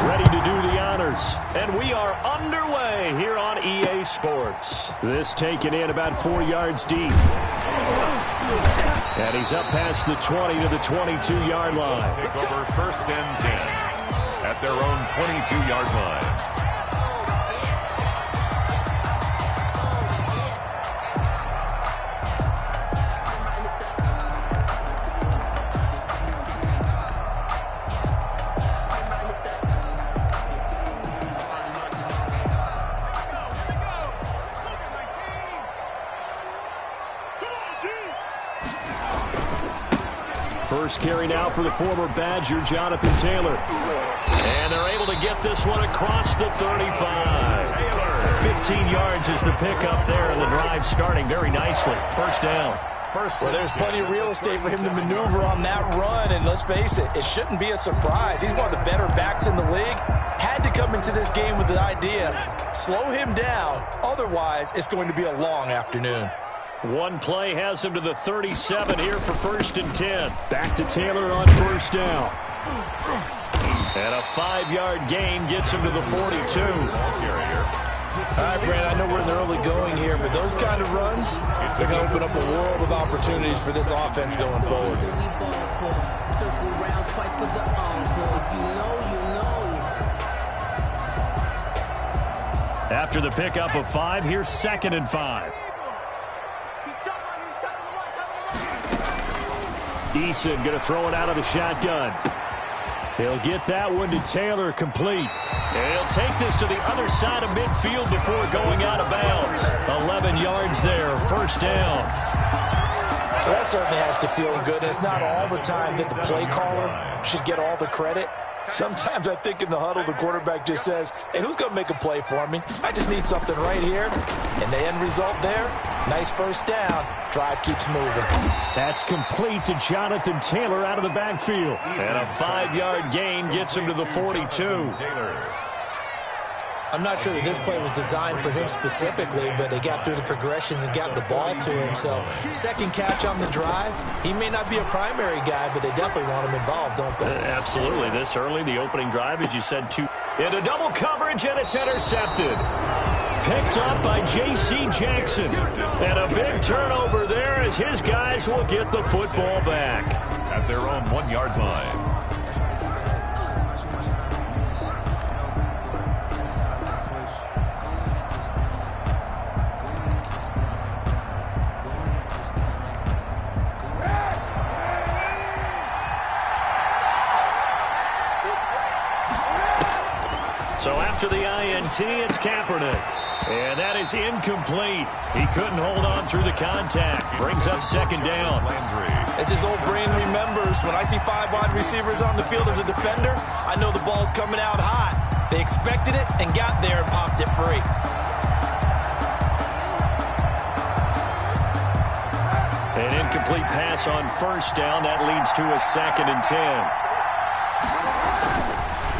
ready to do the honors. And we are underway here on EA Sports. This taken in about 4 yards deep. And he's up past the 20 to the 22-yard line. Take over 1st and 10 at their own 22-yard line. First carry now for the former Badger, Jonathan Taylor. And they're able to get this one across the 35. 15 yards is the pickup there, and the drive starting very nicely. First down. Well, there's plenty of real estate for him to maneuver on that run, and let's face it, it shouldn't be a surprise. He's one of the better backs in the league. Had to come into this game with the idea, slow him down, otherwise it's going to be a long afternoon. One play has him to the 37 here for 1st and 10. Back to Taylor on 1st down. And a 5-yard gain gets him to the 42. All right, Brandon, I know we're in the early going here, but those kind of runs, they're going to open up a world of opportunities for this offense going forward. After the pickup of 5, here's 2nd and 5. Eason going to throw it out of the shotgun. He'll get that one to Taylor, complete. And he'll take this to the other side of midfield before going out of bounds. 11 yards there, 1st down. Well, that certainly has to feel good. It's not all the time that the play caller should get all the credit. Sometimes I think in the huddle, the quarterback just says, hey, who's going to make a play for me? I just need something right here. And the end result there, nice 1st down. Drive keeps moving. That's complete to Jonathan Taylor out of the backfield. And a 5-yard gain gets him to the 42. I'm not sure that this play was designed for him specifically, but they got through the progressions and got the ball to him. So, second catch on the drive. He may not be a primary guy, but they definitely want him involved, don't they? Absolutely. This early, the opening drive, as you said, into double coverage, and it's intercepted. Picked up by J.C. Jackson. And a big turnover there as his guys will get the football back. At their own 1-yard line. So after the INT, it's Kaepernick. And that is incomplete. He couldn't hold on through the contact. Brings up 2nd down. As his old brain remembers, when I see 5 wide receivers on the field as a defender, I know the ball's coming out hot. They expected it and got there and popped it free. An incomplete pass on 1st down. That leads to a 2nd and 10.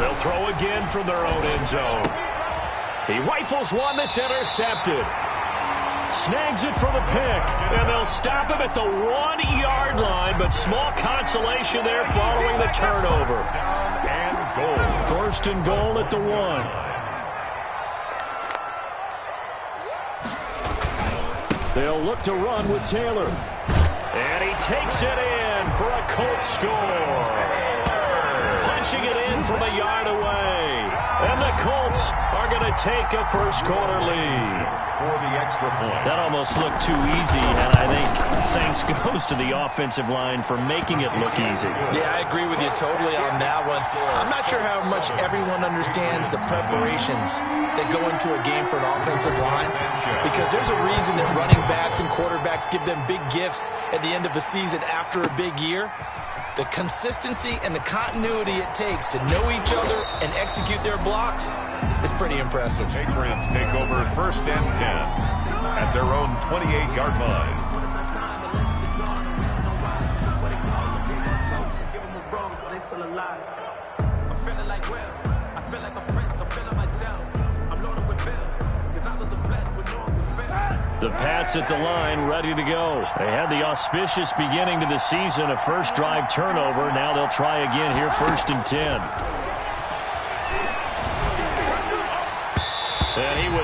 They'll throw again from their own end zone. He rifles one that's intercepted. Snags it for the pick, and they'll stop him at the 1-yard line, but small consolation there following the turnover. And goal. 1st and goal at the 1. They'll look to run with Taylor. And he takes it in for a Colts score. Punching it in from a yard away. And the Colts are going to take a first-quarter lead. For the extra point. That almost looked too easy, and I think thanks goes to the offensive line for making it look easy. Yeah, I agree with you totally on that one. I'm not sure how much everyone understands the preparations that go into a game for an offensive line, because there's a reason that running backs and quarterbacks give them big gifts at the end of the season after a big year. The consistency and the continuity it takes to know each other and execute their blocks is pretty impressive. Patriots take over 1st and 10 at their own 28-yard line. I'm feeling like Will. I feel like a prince. I'm feeling myself. I'm loaded with bills. Because I was a blessed with no one was fair. The Pats at the line, ready to go. They had the auspicious beginning to the season, a first drive turnover. Now they'll try again here, 1st and 10.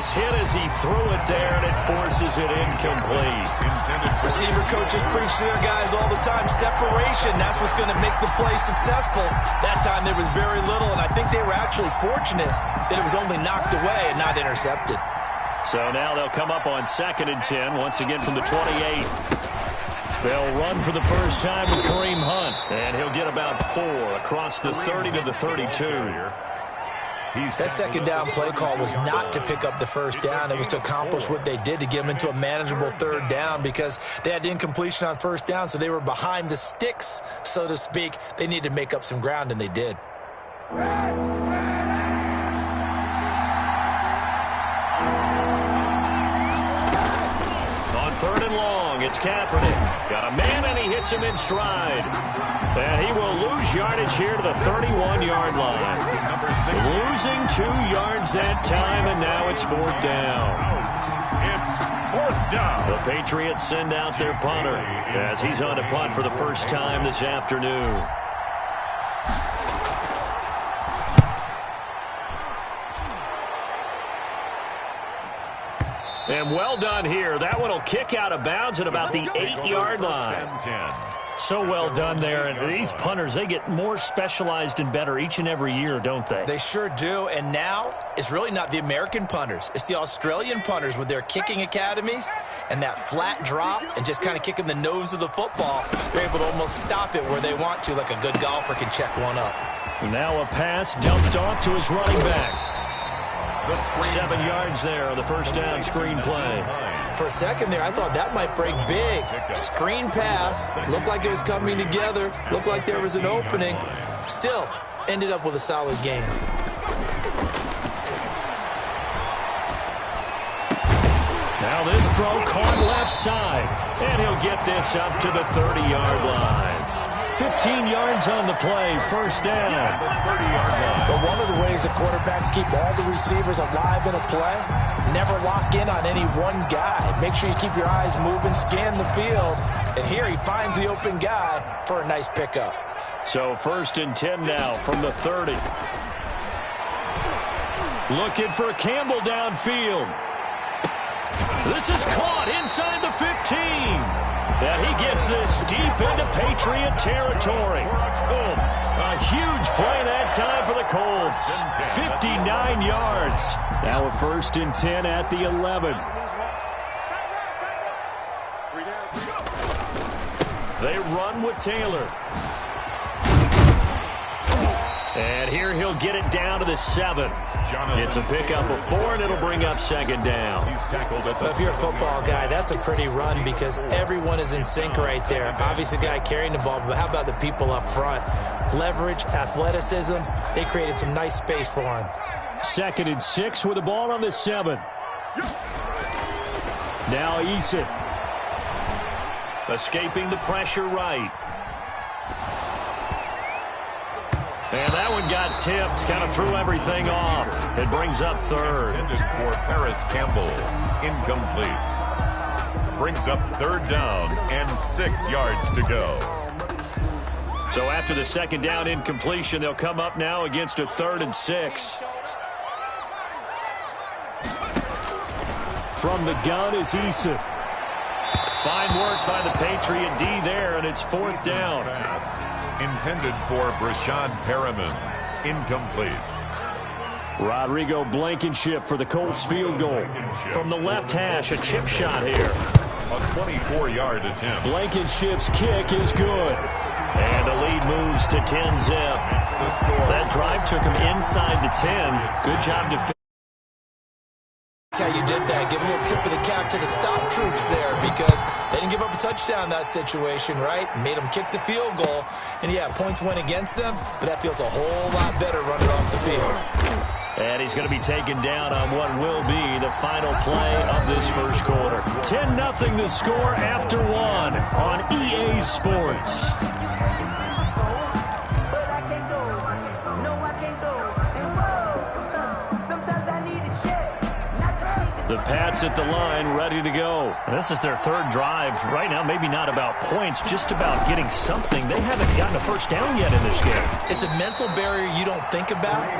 was hit as he threw it there, and it forces it incomplete. Receiver coaches preach to their guys all the time. Separation, that's what's going to make the play successful. That time there was very little, and I think they were actually fortunate that it was only knocked away and not intercepted. So now they'll come up on 2nd and 10, once again from the 28. They'll run for the first time with Kareem Hunt, and he'll get about 4 across the 30 to the 32. That second down play call was not to pick up the first down. It was to accomplish what they did, to get them into a manageable 3rd down, because they had incompletion on 1st down, so they were behind the sticks, so to speak. They needed to make up some ground, and they did. On 3rd and long, it's Kaepernick. Got a man, and he hits him in stride. And he will lose yardage here to the 31-yard line. Losing 2 yards that time, and now it's 4th down. It's 4th down. The Patriots send out their punter as he's on to punt for the first time this afternoon. And well done here. That one will kick out of bounds at about the 8-yard line. So well done there. And these punters, they get more specialized and better each and every year, don't they? They sure do. And now it's really not the American punters. It's the Australian punters with their kicking academies and that flat drop and just kind of kicking the nose of the football. They're able to almost stop it where they want to, like a good golfer can check one up. Now a pass dumped off to his running back. 7 yards there on the first down screen play. For a second there, I thought that might break big. Screen pass. Looked like it was coming together. Looked like there was an opening. Still, ended up with a solid game. Now this throw caught left side. And he'll get this up to the 30-yard line. 15 yards on the play, first down. 30-yard line. But one of the ways that quarterbacks keep all the receivers alive in a play, never lock in on any one guy. Make sure you keep your eyes moving, scan the field. And here he finds the open guy for a nice pickup. So 1st and 10 now from the 30. Looking for Campbell downfield. This is caught inside the 15. And he gets this deep into Patriot territory. A huge play that time for the Colts. 59 yards. Now a 1st and 10 at the 11. They run with Taylor. And here he'll get it down to the 7. It's a pickup of 4, and it'll bring up 2nd down. If you're a football guy, that's a pretty run because everyone is in sync right there. Obviously, the guy carrying the ball, but how about the people up front? Leverage, athleticism, they created some nice space for him. 2nd and 6 with the ball on the 7. Now Eason. Escaping the pressure right. And that one got tipped, kind of threw everything off. It brings up 3rd. Intended for Paris Campbell. Incomplete. Brings up 3rd down and 6 yards to go. So after the 2nd down incompletion, they'll come up now against a 3rd and 6. From the gun is Eason. Fine work by the Patriot D there, and it's 4th down. Intended for Brashad Perriman. Incomplete. Rodrigo Blankenship for the Colts field goal. From the left hash, a chip shot here. A 24-yard attempt. Blankenship's kick is good. And the lead moves to 10-zip. That drive took him inside the 10. Good job defending. How you did that. Give a little tip of the cap to the stop troops there because they didn't give up a touchdown in that situation, right? Made them kick the field goal. And, yeah, points went against them, but that feels a whole lot better running off the field. And he's going to be taken down on what will be the final play of this first quarter. 10-0 the score after 1 on EA Sports. The Pats at the line, ready to go. And this is their third drive. Right now, maybe not about points, just about getting something. They haven't gotten a first down yet in this game. It's a mental barrier you don't think about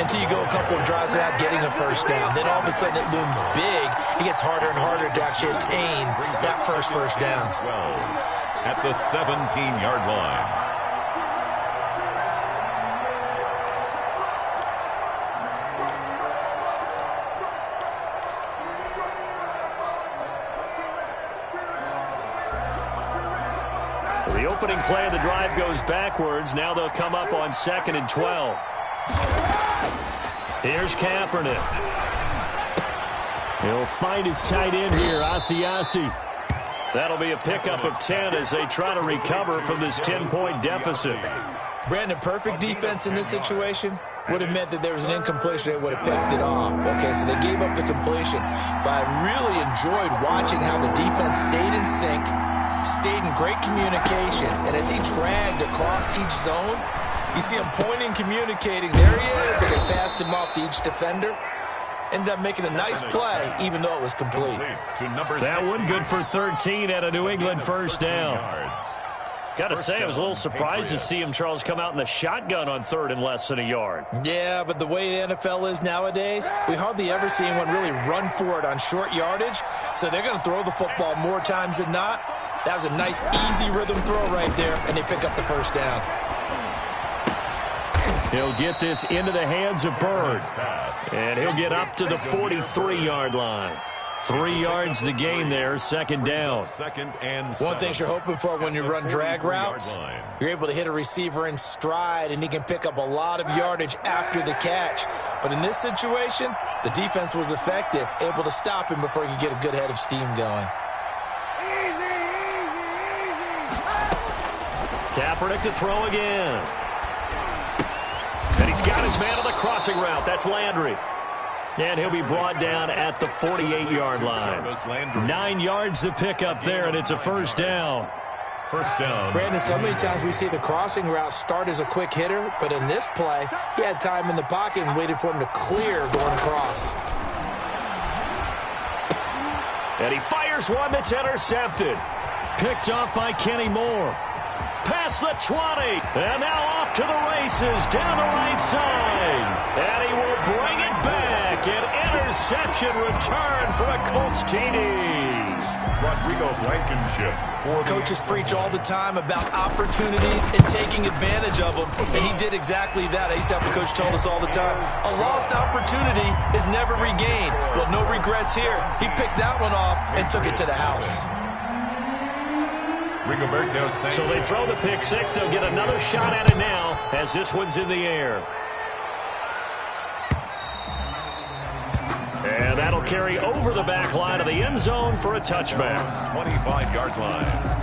until you go a couple of drives without getting a first down. Then all of a sudden it looms big. It gets harder and harder to actually attain that first down. 12 at the 17-yard line. The opening play of the drive goes backwards. Now they'll come up on 2nd and 12. Here's Kaepernick. He'll find his tight end here, Asiasi. That'll be a pickup of 10 as they try to recover from this 10-point deficit. Brandon, perfect defense in this situation would have meant that there was an incompletion. They would have picked it off. Okay, so they gave up the completion. But I really enjoyed watching how the defense stayed in sync, stayed in great communication, and as he dragged across each zone, you see him pointing, communicating. There he is, and they passed him off to each defender. Ended up making a nice play, even though it was complete. That one good for 13 at a New England first down. Got to say, I was a little surprised to see him, Charles, come out in the shotgun on 3rd and less than a yard. Yeah, but the way the NFL is nowadays, we hardly ever see anyone really run for it on short yardage. So they're going to throw the football more times than not. That was a nice, easy rhythm throw right there, and they pick up the first down. He'll get this into the hands of Bird, and he'll get up to the 43-yard line. 3 yards the gain there, 2nd down. One thing you're hoping for when you run drag routes, you're able to hit a receiver in stride, and he can pick up a lot of yardage after the catch. But in this situation, the defense was effective, able to stop him before he could get a good head of steam going. Kaepernick to throw again. And he's got his man on the crossing route. That's Landry. And he'll be brought down at the 48-yard line. 9 yards to pick up there, and it's a first down. First down. Brandon, so many times we see the crossing route start as a quick hitter, but in this play, he had time in the pocket and waited for him to clear going across. And he fires one that's intercepted. Picked off by Kenny Moore. Past the 20, and now off to the races down the right side. And he will bring it back. An interception return for a Colts TD. Rodrigo Blankenship. Coaches preach all the time about opportunities and taking advantage of them, and he did exactly that. I used to have a coach told us all the time, a lost opportunity is never regained. Well, no regrets here. He picked that one off and took it to the house. So they throw the pick six. They'll get another shot at it now as this one's in the air. And that'll carry over the back line of the end zone for a touchback. 25-yard line.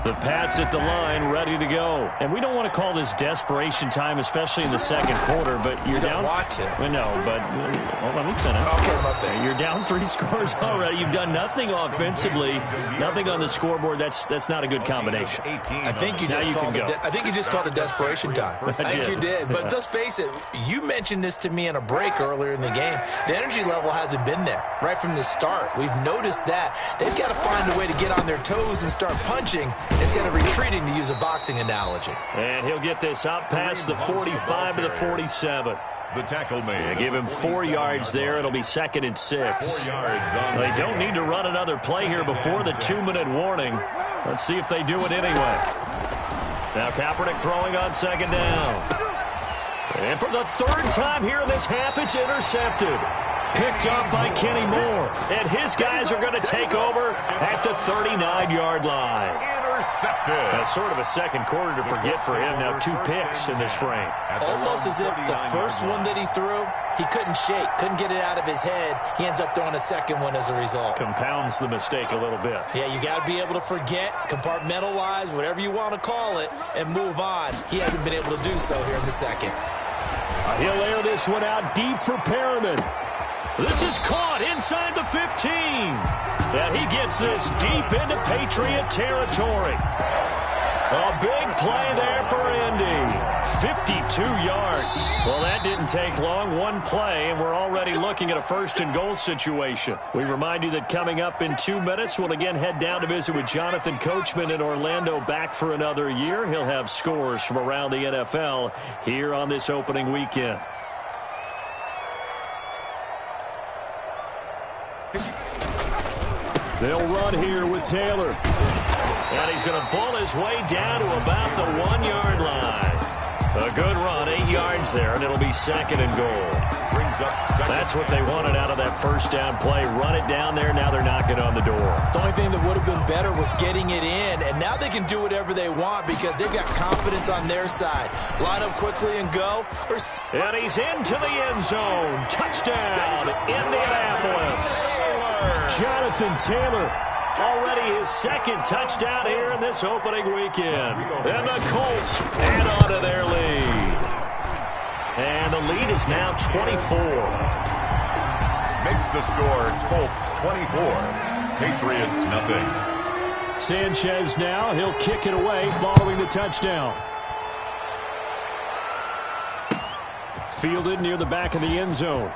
The Pats at the line, ready to go. And we don't want to call this desperation time, especially in the second quarter, but you're down. Want to. No, but well, let me finish. Okay, my bad. You're down 3 scores already. You've done nothing offensively, nothing on the scoreboard. That's not a good combination. I think you just called it desperation time. I think you did. But let's face it, you mentioned this to me in a break earlier in the game. The energy level hasn't been there right from the start. We've noticed that. They've got to find a way to get on their toes and start punching instead of retreating, to use a boxing analogy. And he'll get this out past the 45 to the 47. The tackle made. Give him 4 yards there. It'll be 2nd and 6. 4 yards on They don't need to run another play here before the 2-minute warning. Let's see if they do it anyway. Now Kaepernick throwing on 2nd down. And for the 3rd time here in this half, it's intercepted. Picked up by Kenny Moore. And his guys are going to take over at the 39-yard line. That's sort of a second quarter to forget for him. Now 2 picks in this frame. Almost as if the first one that he threw, he couldn't shake, couldn't get it out of his head. He ends up throwing a second one as a result. Compounds the mistake a little bit. Yeah, you got to be able to forget, compartmentalize, whatever you want to call it, and move on. He hasn't been able to do so here in the second. He'll air this one out deep for Perriman. This is caught inside the 15. And he gets this deep into Patriot territory. A big play there for Indy. 52 yards. Well, that didn't take long. One play, and we're already looking at a first-and-goal situation. We remind you that coming up in 2 minutes, we'll again head down to visit with Jonathan Coachman in Orlando, back for another year. He'll have scores from around the NFL here on this opening weekend. They'll run here with Taylor. And he's going to pull his way down to about the 1-yard line. A good run, 8 yards there, and it'll be second and goal. Brings up second. That's what they wanted out of that first down play. Run it down there. Now they're knocking on the door. The only thing that would have been better was getting it in, and now they can do whatever they want because they've got confidence on their side. Line up quickly and go. And he's into the end zone. Touchdown, Indianapolis. Jonathan Taylor. Already his second touchdown here in this opening weekend. And the Colts add on to their lead. And the lead is now 24. Makes the score Colts 24. Patriots nothing. Sanchez now. He'll kick it away following the touchdown. Fielded near the back of the end zone.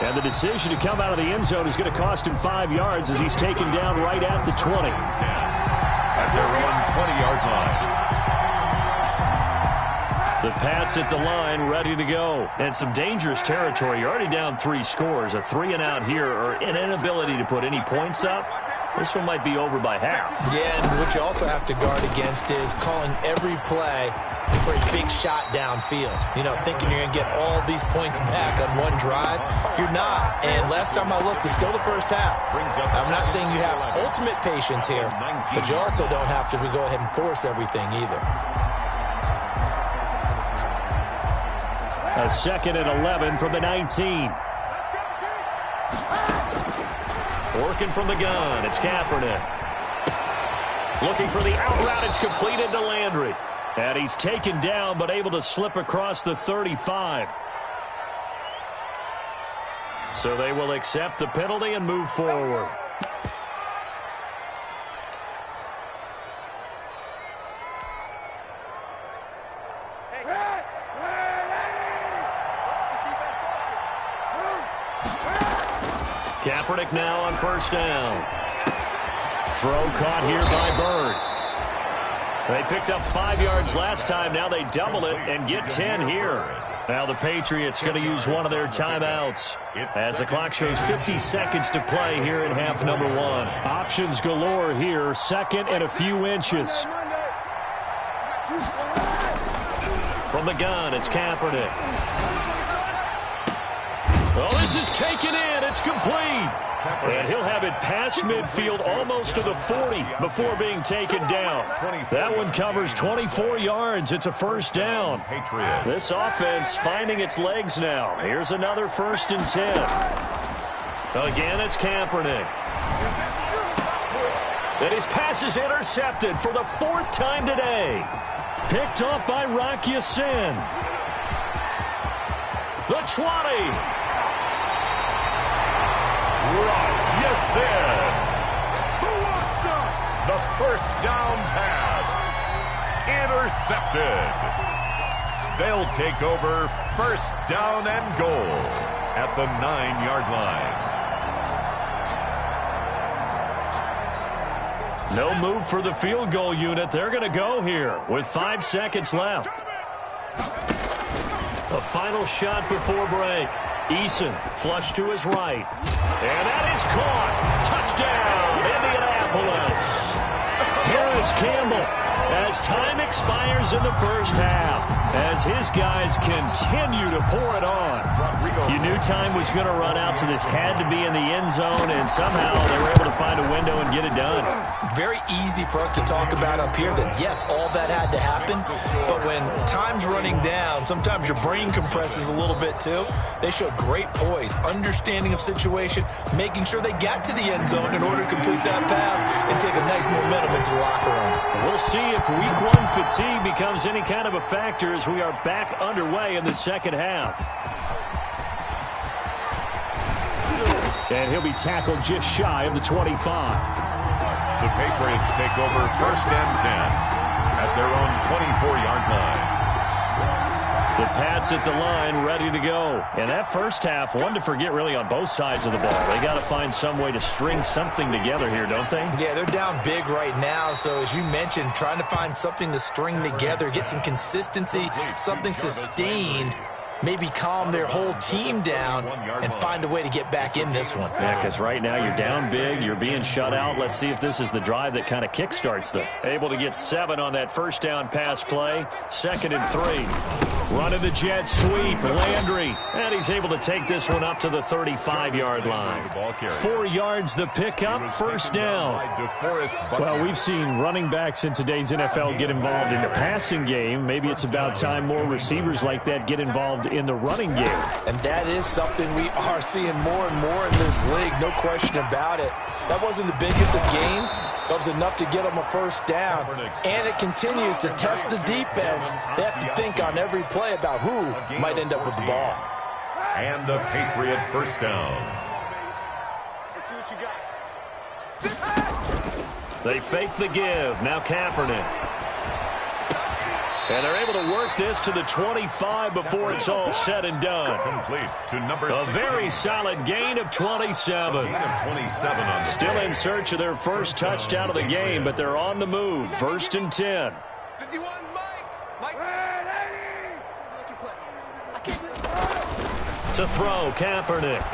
And the decision to come out of the end zone is going to cost him 5 yards as he's taken down right at the 20. At their own 20-yard line. The Pats at the line, ready to go. And some dangerous territory. You're already down 3 scores. A 3-and-out here, or an inability to put any points up. This one might be over by half. Yeah, and what you also have to guard against is calling every play for a big shot downfield. You know, thinking you're going to get all these points back on one drive. You're not. And last time I looked, it's still the first half. I'm not saying you have ultimate patience here, but you also don't have to go ahead and force everything either. A 2nd and 11 from the 19. Working from the gun. It's Kaepernick. Looking for the out route. It's completed to Landry. And he's taken down, but able to slip across the 35. So they will accept the penalty and move forward. Kaepernick now on first down. Throw caught here by Bird. They picked up 5 yards last time. Now they double it and get 10 here. Now the Patriots going to use one of their timeouts as the clock shows 50 seconds to play here in half number 1. Options galore here. Second and a few inches. From the gun, it's Kaepernick. Oh, this is taken in. It's complete. And he'll have it past midfield almost to the 40 before being taken down. That one covers 24 yards. It's a first down. This offense finding its legs now. Here's another 1st and 10. Again, it's Kaepernick. And his pass is intercepted for the 4th time today. Picked off by Rock Ya-Sin. The 20. Rock Ya-Sin. The first down pass. Intercepted. They'll take over first down and goal at the 9-yard line. No move for the field goal unit. They're going to go here with 5 seconds left. A final shot before break. Eason flush to his right. And that is caught. Touchdown, Indianapolis. Harris Campbell as time expires in the first half. As his guys continue to pour it on. You knew time was going to run out, so this had to be in the end zone, and somehow they were able to find a window and get it done. Very easy for us to talk about up here that, yes, all that had to happen, but when time's running down, sometimes your brain compresses a little bit too. They showed great poise, understanding of situation, making sure they got to the end zone in order to complete that pass and take a nice momentum into the locker room. We'll see if week 1 fatigue becomes any kind of a factor as we are back underway in the second half. And he'll be tackled just shy of the 25. The Patriots take over 1st and 10 at their own 24-yard line. The Pats at the line, ready to go. And that first half, one to forget really on both sides of the ball. They got to find some way to string something together here, don't they? Yeah, they're down big right now. So as you mentioned, trying to find something to string together, get some consistency, something sustained, maybe calm their whole team down and find a way to get back in this one. Yeah, because right now you're down big, you're being shut out. Let's see if this is the drive that kind of kickstarts them. Able to get 7 on that first down pass play. 2nd and 3. Running the jet sweep, Landry. And he's able to take this one up to the 35-yard line. 4 yards the pickup, 1st down. Well, we've seen running backs in today's NFL get involved in the passing game. Maybe it's about time more receivers like that get involved in the running game. And that is something we are seeing more and more in this league, no question about it. That wasn't the biggest of gains. That was enough to get them a 1st down. And it continues to test the defense. They have to think on every play about who might end up with the ball. And a Patriot 1st down. Let's see what you got. They fake the give. Now Kaepernick. And they're able to work this to the 25 before it's all said and done. Complete to number A 16. very solid gain of 27. Gain of 27 on the Still play. in search of their first touchdown of the game, but they're on the move. 1st and 10. 51, Mike. Let you play. I can't believe To throw, Kaepernick.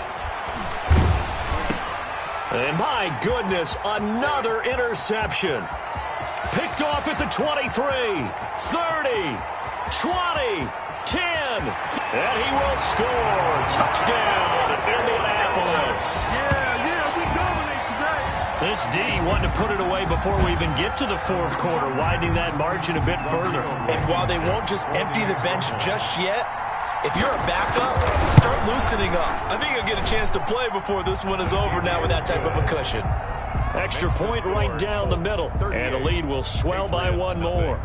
And my goodness, another interception. Picked off at the 23, 30, 20, 10. And he will score. Touchdown, Indianapolis. we dominate today. This D wanted to put it away before we even get to the 4th quarter, widening that margin a bit further. And while they won't just empty the bench just yet, if you're a backup, start loosening up. I think you'll get a chance to play before this one is over now with that type of a cushion. Extra point right down the middle. And the lead will swell by 1 more.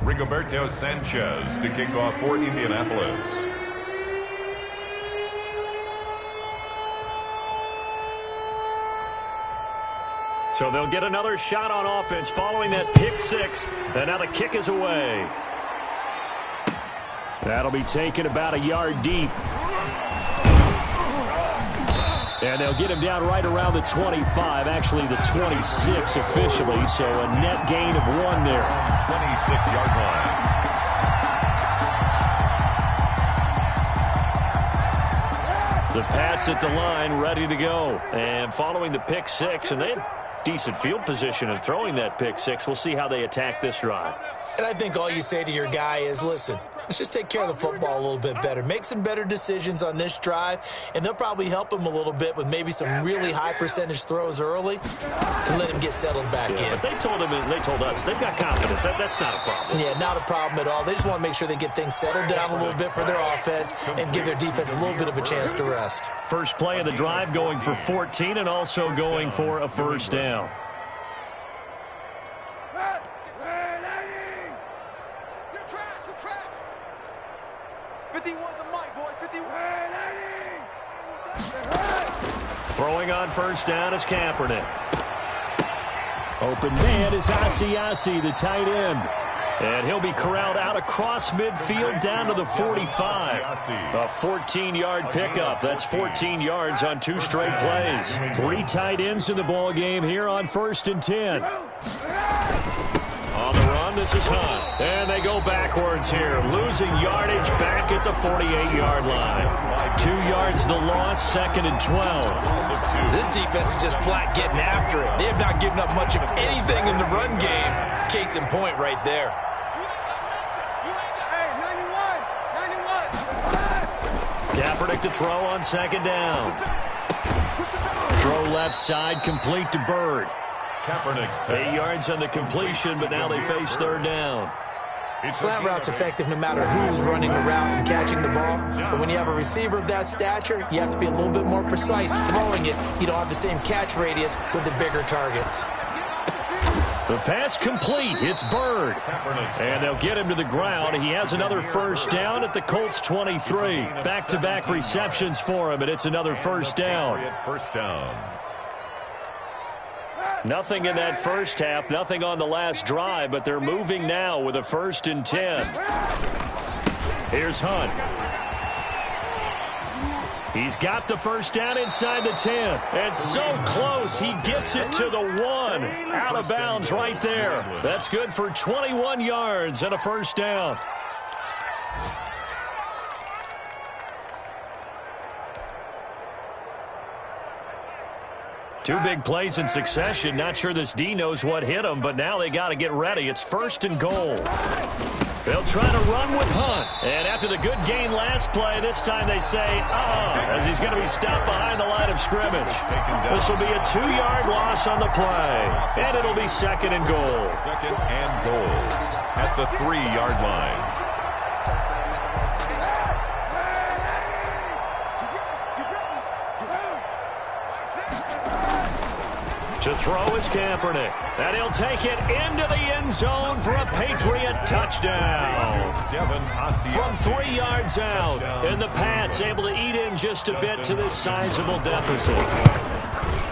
Rigoberto Sanchez to kick off for Indianapolis. So they'll get another shot on offense following that pick 6. And now the kick is away. That'll be taken about a yard deep. And they'll get him down right around the 25, actually the 26 officially, so a net gain of 1 there. 26-yard line. The Pats at the line, ready to go. And following the pick 6, and they had decent field position in throwing that pick 6. We'll see how they attack this drive. And I think all you say to your guy is, listen, let's just take care of the football a little bit better. Make some better decisions on this drive, and they'll probably help him a little bit with maybe some really high percentage throws early to let him get settled back in. But they told us they've got confidence. That's not a problem. Yeah, not a problem at all. They just want to make sure they get things settled down a little bit for their offense and give their defense a little bit of a chance to rest. First play of the drive going for 14 and also going for a 1st down. Throwing on 1st down is Kaepernick. Open man is Asiasi, the tight end. And he'll be corralled out across midfield down to the 45. A 14-yard pickup. That's 14 yards on 2 straight plays. 3 tight ends in the ball game here on 1st and 10. On the run, this is Hunt. And they go backwards here, losing yardage back at the 48-yard line. 2 yards the loss, 2nd and 12. This defense is just flat getting after it. They have not given up much of anything in the run game. Case in point right there. Kaepernick to throw on 2nd down. Throw left side, complete to Bird. 8 yards on the completion, but now they face 3rd down. Slant route's effective no matter who's running the route and catching the ball. But when you have a receiver of that stature, you have to be a little bit more precise throwing it. You don't have the same catch radius with the bigger targets. The pass complete. It's Bird. And they'll get him to the ground. He has another first down at the Colts 23. Back-to-back receptions for him, and it's another first down. First down. Nothing in that first half, nothing on the last drive, but they're moving now with a 1st and 10. Here's Hunt. He's got the first down inside the 10. And so close, he gets it to the 1. Out of bounds right there. That's good for 21 yards and a first down. Two big plays in succession. Not sure this D knows what hit him, but now they got to get ready. It's 1st and goal. They'll try to run with Hunt. And after the good gain last play, this time they say, as he's going to be stopped behind the line of scrimmage. This will be a 2-yard loss on the play. And it'll be 2nd and goal. 2nd and goal at the 3-yard line. To throw is Kaepernick. And he'll take it into the end zone for a Patriot touchdown. From 3 yards out. And the Pats able to eat in just a bit to this sizable deficit.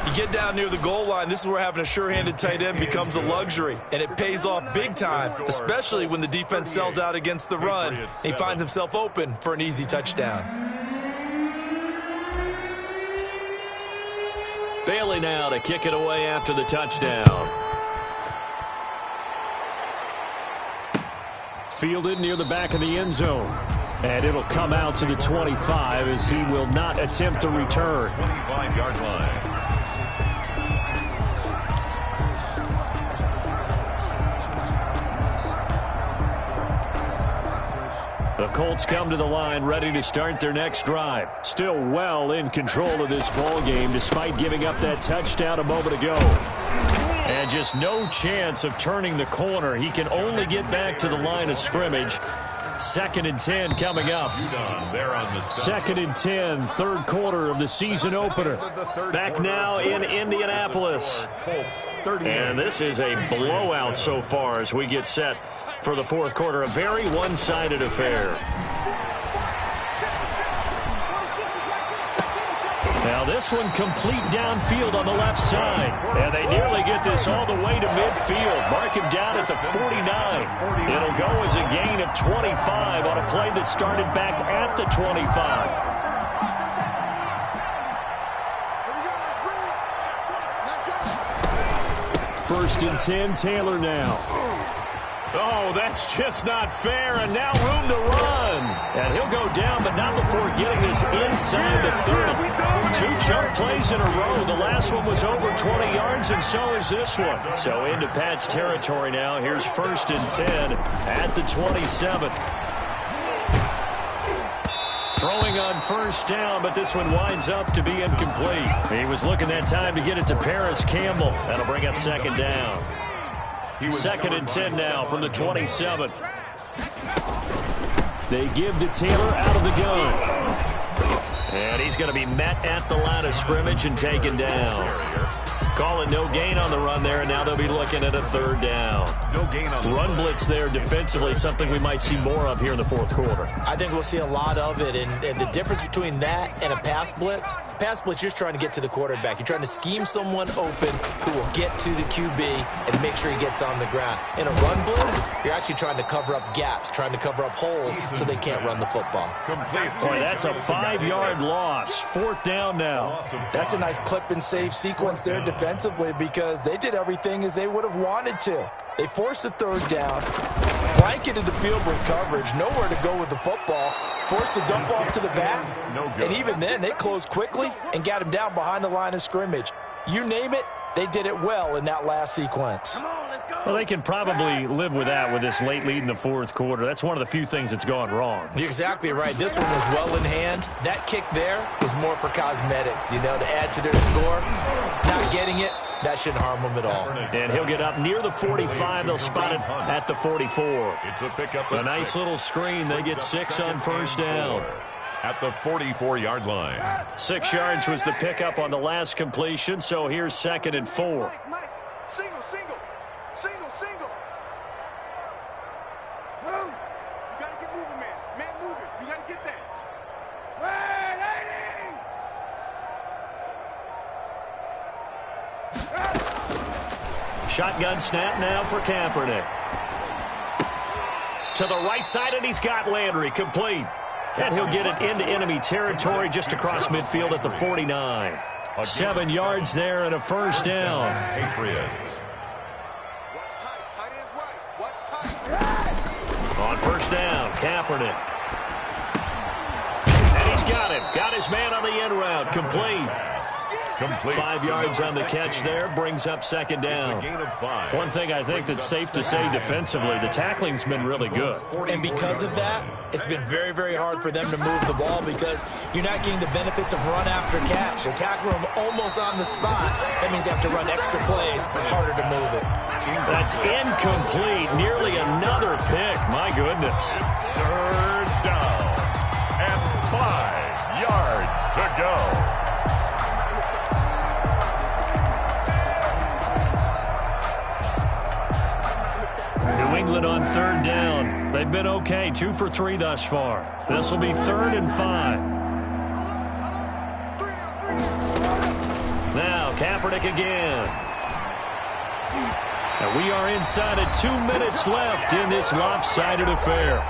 You get down near the goal line, this is where having a sure-handed tight end becomes a luxury. And it pays off big time, especially when the defense sells out against the run. He finds himself open for an easy touchdown. Bailey now to kick it away after the touchdown. Fielded near the back of the end zone. And it'll come out to the 25 as he will not attempt to return. 25-yard line. The Colts come to the line ready to start their next drive. Still well in control of this ball game despite giving up that touchdown a moment ago. And just no chance of turning the corner. He can only get back to the line of scrimmage. 2nd and 10 coming up. 2nd and 10, 3rd quarter of the season opener. Back now in Indianapolis. And this is a blowout so far as we get set for the 4th quarter. A very one-sided affair. Now this one complete downfield on the left side. And they nearly get this all the way to midfield. Mark him down at the 49. It'll go as a gain of 25 on a play that started back at the 25. 1st and 10, Taylor now. Oh, that's just not fair, and now room to run. And he'll go down, but not before getting this inside the 30. 2 chunk plays in a row. The last one was over 20 yards, and so is this one. So into Pat's territory now. Here's 1st and 10 at the 27. Throwing on 1st down, but this one winds up to be incomplete. He was looking that time to get it to Paris Campbell. That'll bring up 2nd down. 2nd and 10 now from the 27. They give to Taylor out of the gun. And he's going to be met at the line of scrimmage and taken down. Calling no gain on the run there, and now they'll be looking at a 3rd down. No gain on the run blitz there defensively, something we might see more of here in the 4th quarter. I think we'll see a lot of it, and the difference between that and a pass blitz, you're just trying to get to the quarterback. You're trying to scheme someone open who will get to the QB and make sure he gets on the ground. In a run blitz, you're actually trying to cover up gaps, trying to cover up holes so they can't run the football. Boy, that's a 5-yard loss. 4th down now. That's a nice clip and save sequence there defensively because they did everything as they would have wanted to. They forced the 3rd down, blanketed the field with coverage, nowhere to go with the football, forced the dump off to the back, and even then they closed quickly and got him down behind the line of scrimmage. You name it, they did it well in that last sequence. Well, they can probably live with that with this late lead in the 4th quarter. That's one of the few things that's gone wrong. You're exactly right. This one was well in hand. That kick there was more for cosmetics, to add to their score. Not getting it, that shouldn't harm them at all. And he'll get up near the 45. They'll spot it at the 44. It's a pickup. A nice little screen. They get 6 on 1st down. At the 44-yard line. 6 yards was the pickup on the last completion, so here's 2nd and 4. Single, single. Move. You got to get moving, man. Man, moving. You got to get that. Shotgun snap now for Kaepernick. To the right side, and he's got Landry complete. And he'll get it into enemy territory just across midfield at the 49. 7 yards there and a first down. Patriots. Watch tight. Tight ends right. Watch tight. On first down, Kaepernick. And he's got him. Got his man on the end route. Complete. 5 yards on the catch there. Brings up second down. Gain of 5. One thing I think that's safe to say defensively, the tackling's been really good. And because of that, it's been very, very hard for them to move the ball because you're not getting the benefits of run after catch. They're tackling them almost on the spot. That means they have to run extra plays, harder to move it. That's incomplete. Nearly another pick. My goodness. Third down. And 5 yards to go. New England on third down. They've been okay, 2 for 3 thus far. This will be 3rd and 5. Now Kaepernick again. And we are inside of 2 minutes left in this lopsided affair.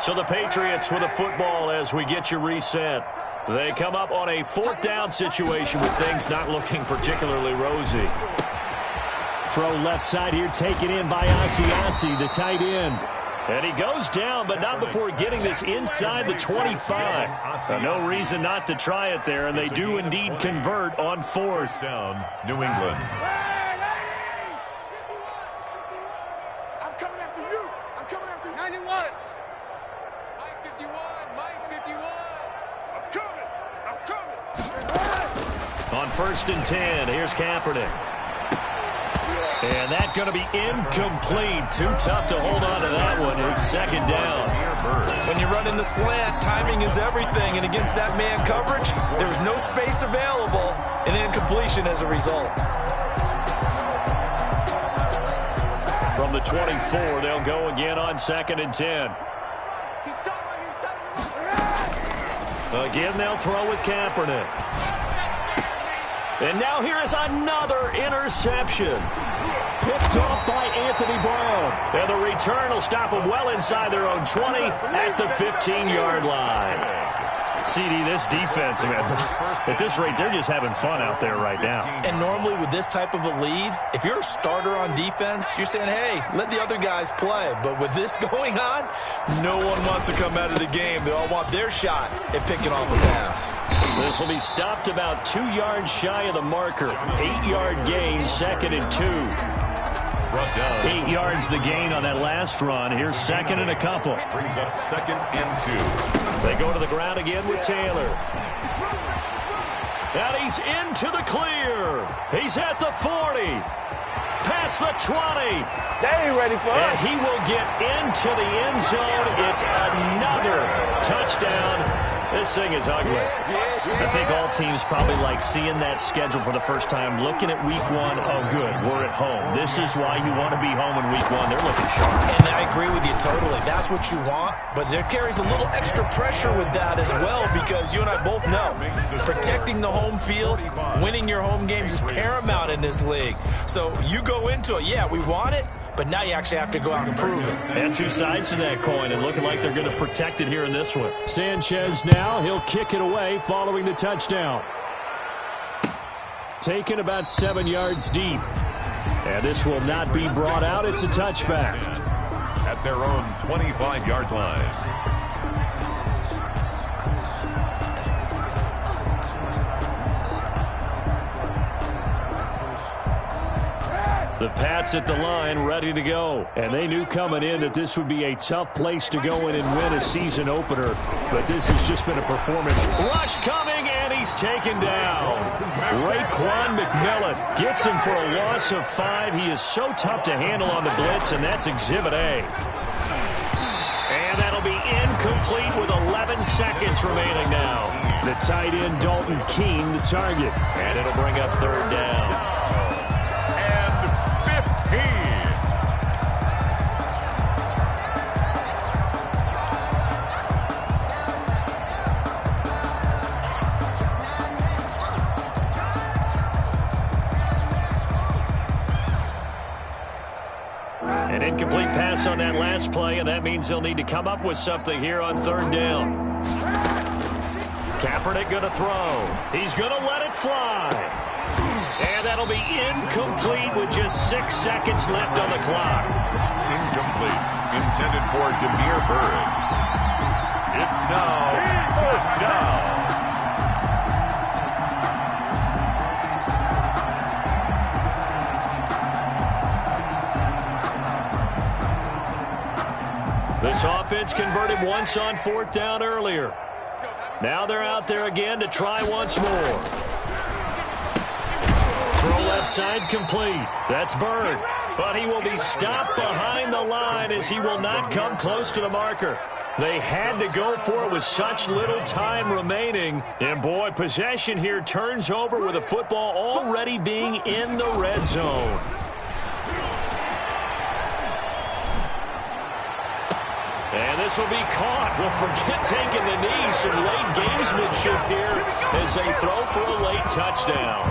So the Patriots with a football as we get you reset. They come up on a 4th down situation with things not looking particularly rosy. Throw left side here, taken in by Asiasi, the tight end. And he goes down, but not before getting this inside the 25. No reason not to try it there, and they do indeed convert on 4th down. New England. I'm coming after you. I'm coming after you. 91. Mike 51. Mike 51. I'm coming. I'm coming. On 1st and 10, here's Kaepernick. And that's going to be incomplete. Too tough to hold on to that one. It's 2nd down. When you run in the slant, timing is everything. And against that man coverage, there was no space available. And incompletion as a result. From the 24, they'll go again on 2nd and 10. Again, they'll throw with Kaepernick. And now here is another interception. Picked off by Anthony Brown. And the return will stop them well inside their own 20 at the 15-yard line. CD, this defense, man, at this rate, they're just having fun out there right now. And normally with this type of a lead, if you're a starter on defense, you're saying, hey, let the other guys play. But with this going on, no one wants to come out of the game. They all want their shot at picking off a pass. This will be stopped about 2 yards shy of the marker. 8-yard gain, 2nd and 2. 8 yards the gain on that last run. Here's 2nd and a couple. Brings up 2nd and 2. They go to the ground again with Taylor. And he's into the clear. He's at the 40. Past the 20. They ain't ready for us. And he will get into the end zone. It's another touchdown. This thing is ugly. I think all teams probably like seeing that schedule for the first time, looking at week 1. Oh, good, we're at home. This is why you want to be home in week 1. They're looking sharp. And I agree with you totally. That's what you want. But there carries a little extra pressure with that as well because you and I both know protecting the home field, winning your home games is paramount in this league. So you go into it, yeah, we want it. But now you actually have to go out and prove it. And 2 sides to that coin, and looking like they're going to protect it here in this one. Sanchez now, he'll kick it away following the touchdown. Taken about 7 yards deep. And this will not be brought out. It's a touchback. At their own 25-yard line. The Pats at the line, ready to go. And they knew coming in that this would be a tough place to go in and win a season opener. But this has just been a performance. Rush coming, and he he's taken down. Raekwon McMillan gets him for a loss of 5. He is so tough to handle on the blitz, and that's Exhibit A. And that'll be incomplete with 11 seconds remaining now. The tight end, Dalton Keene, the target. And it'll bring up 3rd down. And 15. An incomplete pass on that last play, and that means they'll need to come up with something here on 3rd down. Kaepernick going to throw. He's going to let it fly. And that'll be incomplete with just 6 seconds left on the clock. Incomplete. Intended for Demir Bird. It's now 4th down. This offense converted once on 4th down earlier. Now they're out there again to try once more. Throw left side complete. That's Bird. But he will be stopped behind the line as he will not come close to the marker. They had to go for it with such little time remaining. And boy, possession here turns over with the football already being in the red zone. And this will be caught. Well, forget taking the knee. Some late gamesmanship here as they throw for a late touchdown.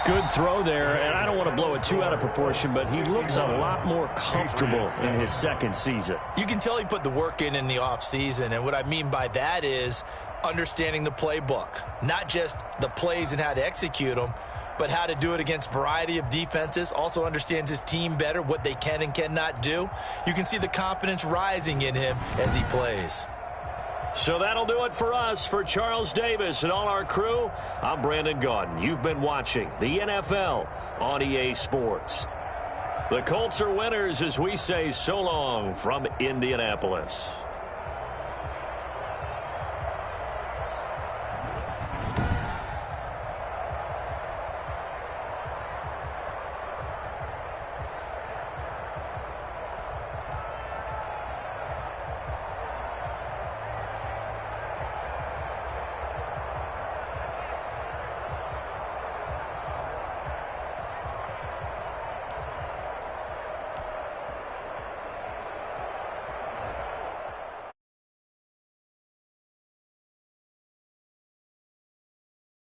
Good throw there, and I don't want to blow it too out of proportion, but he looks a lot more comfortable in his 2nd season. You can tell he put the work in the offseason, and what I mean by that is understanding the playbook. Not just the plays and how to execute them, but how to do it against a variety of defenses. Also understands his team better, what they can and cannot do. You can see the confidence rising in him as he plays. So that'll do it for us. For Charles Davis and all our crew, I'm Brandon Gaudin. You've been watching the NFL on EA Sports. The Colts are winners as we say so long from Indianapolis.